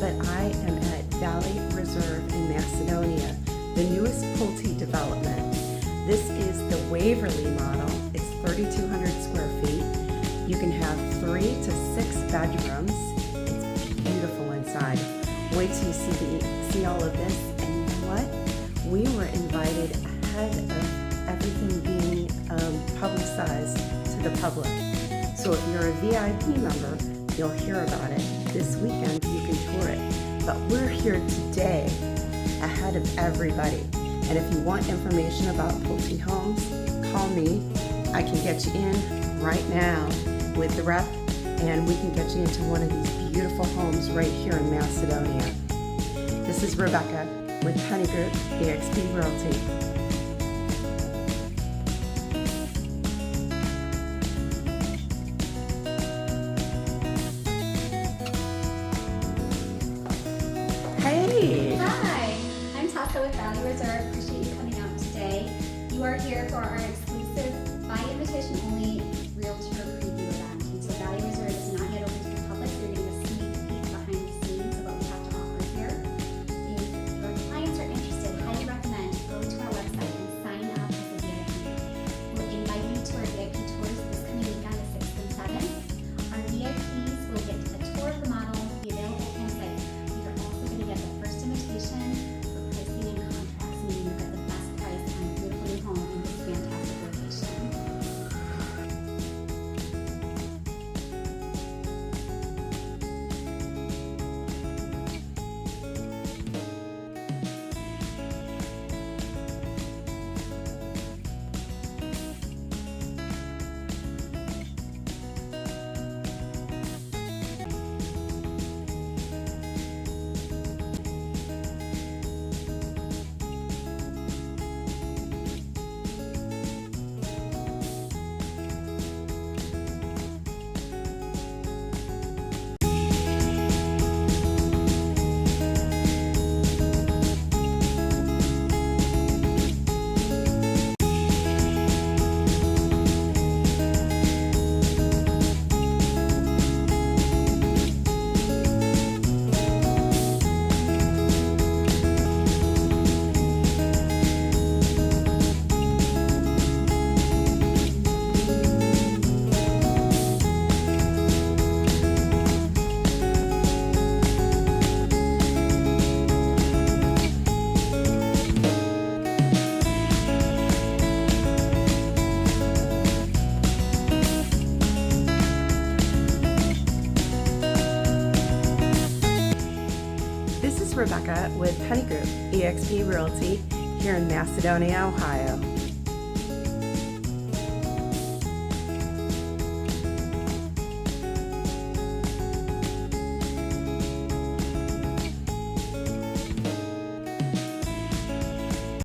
but I am at Valley Reserve in Macedonia, the newest Pulte development. This is the Waverly model. It's 3,200 square feet. You can have 3 to 6 bedrooms. It's beautiful inside. Wait till you see all of this. And you know what? We were invited ahead of everything being publicized to the public. So if you're a VIP member, you'll hear about it. This weekend you can tour it. But we're here today ahead of everybody. And if you want information about Pulte Homes, call me. I can get you in right now with the rep, and we can get you into one of these beautiful homes right here in Macedonia. This is Rebecca with Penny Group, eXp Realty. Hey! Hi, I'm Tessa with Valley Reserve. Appreciate you coming out today. You are here for our exclusive, by invitation only, Realtor Preview event. And so Valley Reserve is not yet open to the public, so you're getting a sneak peek behind the scenes of what we have to offer here. If your clients are interested, highly recommend go to our website and sign up as a VIP. We'll invite you to our VIP tours this coming week on the 6th and 7th. Our VIPs will get a tour of the model, be available on site. You're also going to get the first invitation for pricing and contracts, meaning you'll get the best price on a beautiful new home in this fantastic location. This is Rebecca with Penny Group, eXp Realty, here in Macedonia, Ohio.